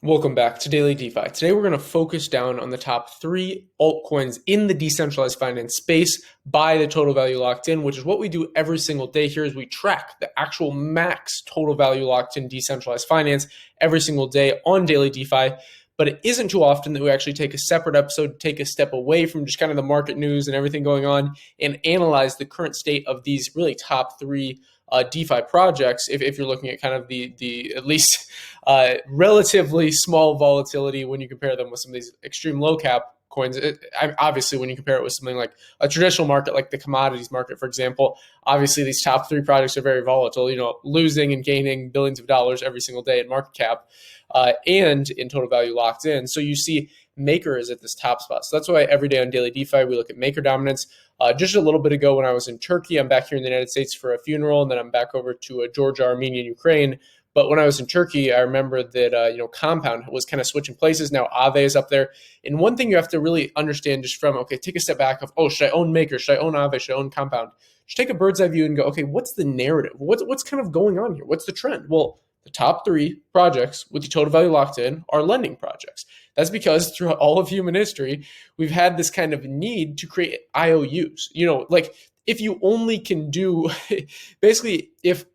Welcome back to Daily DeFi. Today we're going to focus down on the top three altcoins in the decentralized finance space by the total value locked in, which is what we do every single day here is we track the actual max total value locked in decentralized finance every single day on Daily DeFi. But it isn't too often that we actually take a separate episode, take a step away from just kind of the market news and everything going on and analyze the current state of these really top three DeFi projects. If you're looking at kind of the at least relatively small volatility when you compare them with some of these extreme low cap coins. Obviously, when you compare it with something like a traditional market, like the commodities market, for example, obviously these top three projects are very volatile, losing and gaining billions of dollars every single day in market cap and in total value locked in. So you see Maker is at this top spot. So that's why every day on Daily DeFi, we look at Maker dominance. Just a little bit ago when I was in Turkey, I'm back here in the United States for a funeral, and then I'm back over to Georgia, Armenia, and Ukraine. But when I was in Turkey, I remember that Compound was kind of switching places. Now Aave is up there. And one thing you have to really understand just from, take a step back of, should I own Maker? Should I own Aave? Should I own Compound? Just take a bird's eye view and go, okay, what's the narrative? What's kind of going on here? What's the trend? Well, the top three projects with the total value locked in are lending projects. That's because throughout all of human history, we've had this kind of need to create IOUs. Like if you only can do, basically, if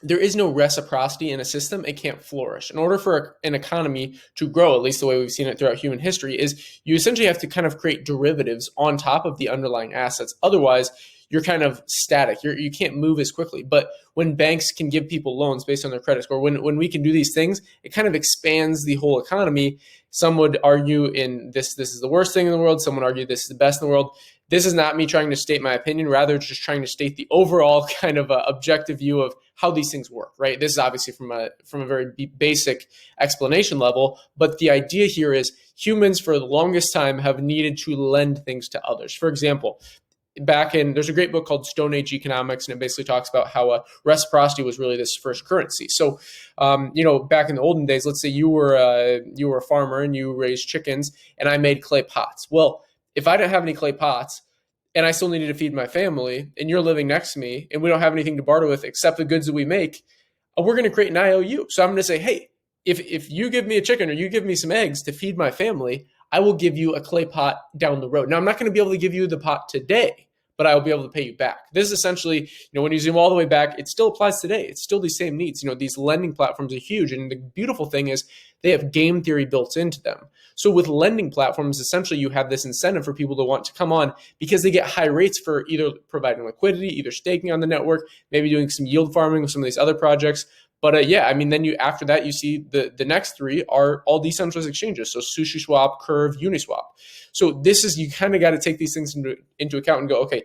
there is no reciprocity in a system, it can't flourish. In order for an economy to grow, at least the way we've seen it throughout human history, is you essentially have to kind of create derivatives on top of the underlying assets. Otherwise, you're kind of static. You can't move as quickly. But when banks can give people loans based on their credit score, when we can do these things, it kind of expands the whole economy. Some would argue this is the worst thing in the world. Some would argue this is the best in the world. This is not me trying to state my opinion, rather just trying to state the overall kind of objective view of how these things work, right? This is obviously from a very basic explanation level, but the idea here is humans for the longest time have needed to lend things to others. For example, there's a great book called Stone Age Economics, and it basically talks about how reciprocity was really this first currency. So, back in the olden days, let's say you were a farmer and you raised chickens, and I made clay pots. Well, if I didn't have any clay pots and I still needed to feed my family, and you're living next to me, and we don't have anything to barter with except the goods that we make, we're going to create an IOU. So I'm going to say, hey, if you give me a chicken or you give me some eggs to feed my family, I will give you a clay pot down the road. Now, I'm not going to be able to give you the pot today, but I will be able to pay you back. This is essentially, when you zoom all the way back, it still applies today. It's still these same needs. These lending platforms are huge. And the beautiful thing is they have game theory built into them. So with lending platforms, essentially you have this incentive for people to want to come on because they get high rates for either providing liquidity, either staking on the network, maybe doing some yield farming with some of these other projects. But then after that, you see the next three are all decentralized exchanges. So SushiSwap, Curve, Uniswap. So you kind of got to take these things into account and go, okay,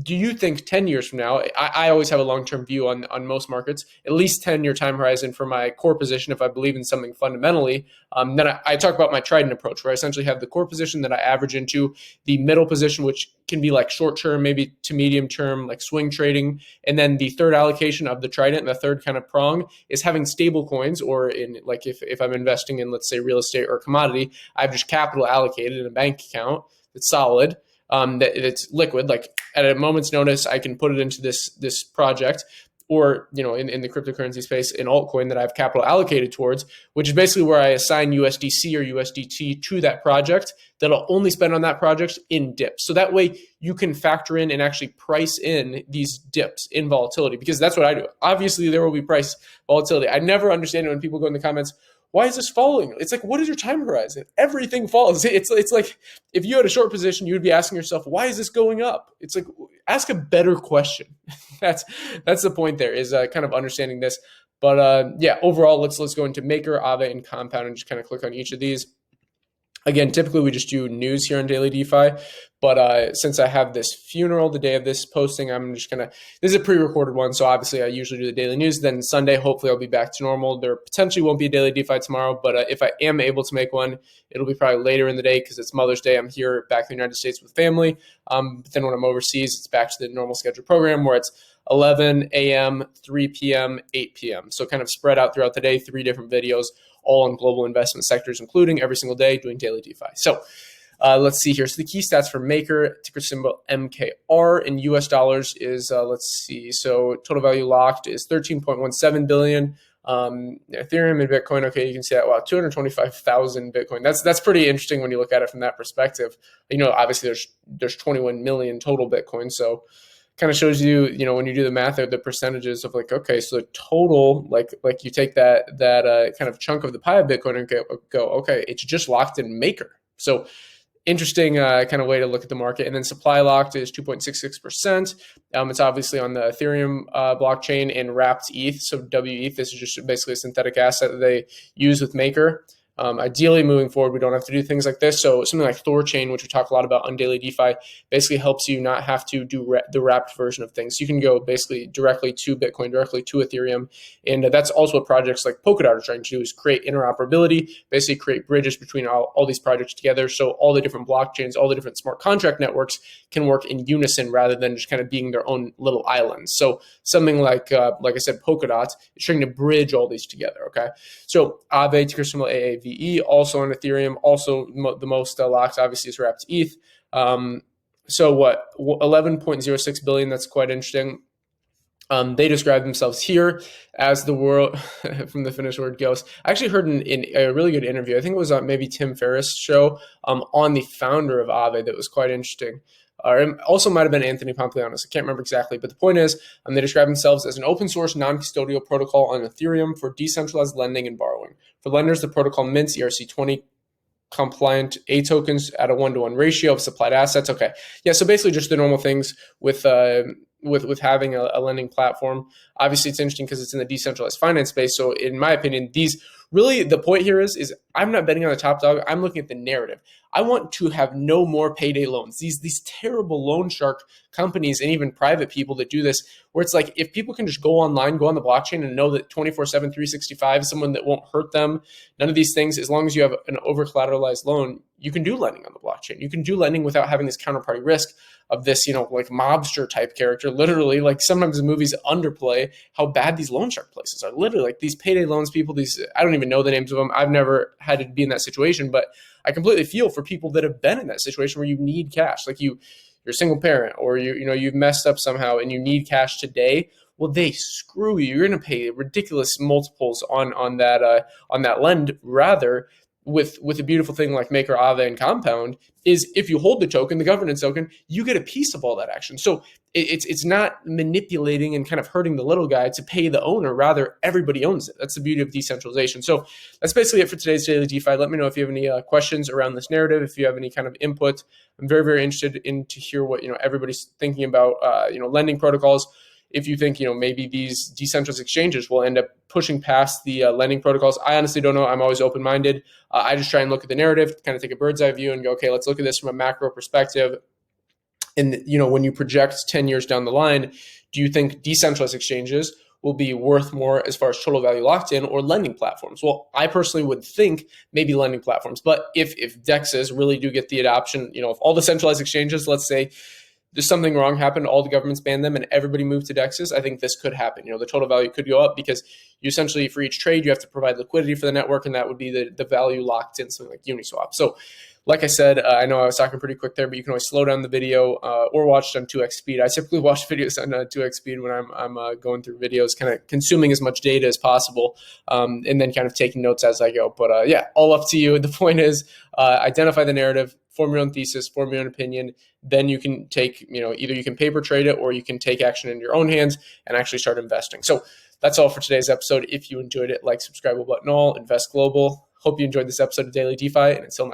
do you think 10 years from now, I always have a long-term view on most markets, at least 10-year time horizon for my core position if I believe in something fundamentally. Then I talk about my trident approach, where I essentially have the core position that I average into, the middle position, which can be like short-term, maybe to medium-term, like swing trading. And then the third allocation of the trident, the third kind of prong, is having stable coins, or in like if I'm investing in, let's say, real estate or commodity, I have just capital allocated in a bank account that's solid. That's liquid, like at a moment's notice, I can put it into this project, or in the cryptocurrency space, an altcoin that I have capital allocated towards, which is basically where I assign USDC or USDT to that project that I'll only spend on that project in dips. So that way you can factor in and actually price in these dips in volatility, because that's what I do. Obviously, there will be price volatility. I never understand it when people go in the comments, why is this falling? It's like, what is your time horizon? Everything falls. It's like if you had a short position, you would be asking yourself, why is this going up? It's like, ask a better question. That's the point there, is kind of understanding this. But overall, let's go into Maker, Aave, and Compound and just kind of click on each of these. Again, typically we just do news here on Daily DeFi, but since I have this funeral the day of this posting, I'm just this is a pre-recorded one, so obviously I usually do the daily news. Then Sunday, hopefully I'll be back to normal. There potentially won't be a Daily DeFi tomorrow, but if I am able to make one, it'll be probably later in the day because it's Mother's Day. I'm here back in the United States with family. But then when I'm overseas, it's back to the normal scheduled program where it's 11 a.m., 3 p.m., 8 p.m. So kind of spread out throughout the day, 3 different videos, all on global investment sectors, including every single day doing Daily DeFi. So let's see here. So the key stats for Maker, ticker symbol MKR in US dollars is, let's see. So total value locked is 13.17 billion. Ethereum and Bitcoin, okay, you can see that, wow, 225,000 Bitcoin. That's pretty interesting when you look at it from that perspective. Obviously there's 21 million total Bitcoin, so kind of shows you, when you do the math or the percentages of like, okay, so the total, like you take that kind of chunk of the pie of Bitcoin and go, okay, it's just locked in Maker. So interesting kind of way to look at the market. And then supply locked is 2.66%. It's obviously on the Ethereum blockchain and wrapped ETH. So WETH, this is just basically a synthetic asset that they use with Maker. Ideally, moving forward, we don't have to do things like this. So something like Thorchain, which we talk a lot about on Daily DeFi, basically helps you not have to do the wrapped version of things. You can go basically directly to Bitcoin, directly to Ethereum. And that's also what projects like Polkadot are trying to do, is create interoperability, basically create bridges between all these projects together. So all the different blockchains, all the different smart contract networks can work in unison rather than just kind of being their own little islands. So something like I said, Polkadot is trying to bridge all these together. Okay. So Aave, ticker symbol AAVE, also on Ethereum, also the most locked, obviously, is wrapped ETH. So what, 11.06 billion, that's quite interesting. They describe themselves here as the world, from the Finnish word ghost. I actually heard in a really good interview, I think it was on maybe Tim Ferriss' show, on the founder of Aave, that was quite interesting. Or also might have been Anthony Pomplianos. I can't remember exactly, but the point is, they describe themselves as an open source, non-custodial protocol on Ethereum for decentralized lending and borrowing. For lenders, the protocol mints ERC20 compliant A tokens at a 1-to-1 ratio of supplied assets. Okay, yeah. So basically, just the normal things with having a lending platform. Obviously, it's interesting because it's in the decentralized finance space. So in my opinion, the point here is I'm not betting on the top dog. I'm looking at the narrative. I want to have no more payday loans. These terrible loan shark companies and even private people that do this, where it's like, if people can just go online, go on the blockchain and know that 24/7, 365, someone that won't hurt them, none of these things, as long as you have an over collateralized loan, you can do lending on the blockchain. You can do lending without having this counterparty risk of this, like mobster type character. Literally, like sometimes the movies underplay how bad these loan shark places are. Literally, like these payday loans people, I don't even know the names of them. I've never had to be in that situation, but I completely feel for people that have been in that situation where you need cash. Like you're a single parent, or you've messed up somehow and you need cash today. Well, they screw you. You're going to pay ridiculous multiples on that lend. Rather, with a beautiful thing like Maker, Aave, and Compound, is if you hold the token, the governance token, you get a piece of all that action. So it's not manipulating and kind of hurting the little guy to pay the owner. Rather, everybody owns it. That's the beauty of decentralization. So that's basically it for today's Daily DeFi. Let me know if you have any questions around this narrative, if you have any kind of input. I'm very, very interested to hear what everybody's thinking about lending protocols. If you think, maybe these decentralized exchanges will end up pushing past the lending protocols, I honestly don't know. I'm always open-minded. I just try and look at the narrative, kind of take a bird's eye view and go, okay, let's look at this from a macro perspective. And, when you project 10 years down the line, do you think decentralized exchanges will be worth more as far as total value locked in, or lending platforms? Well, I personally would think maybe lending platforms. But if DEXs really do get the adoption, if all the centralized exchanges, let's say, there's something wrong happened, all the governments banned them, and everybody moved to DEXs, I think this could happen. The total value could go up because you essentially, for each trade, you have to provide liquidity for the network, and that would be the value locked in, something like Uniswap. So like I said, I know I was talking pretty quick there, but you can always slow down the video or watch it on 2x speed. I typically watch videos on 2x speed when I'm going through videos, kind of consuming as much data as possible, and then kind of taking notes as I go. But yeah, all up to you. The point is, identify the narrative, form your own thesis, form your own opinion. Then you can take, either you can paper trade it or you can take action in your own hands and actually start investing. So that's all for today's episode. If you enjoyed it, like, subscribe, button all, invest global. Hope you enjoyed this episode of Daily DeFi, and until next time.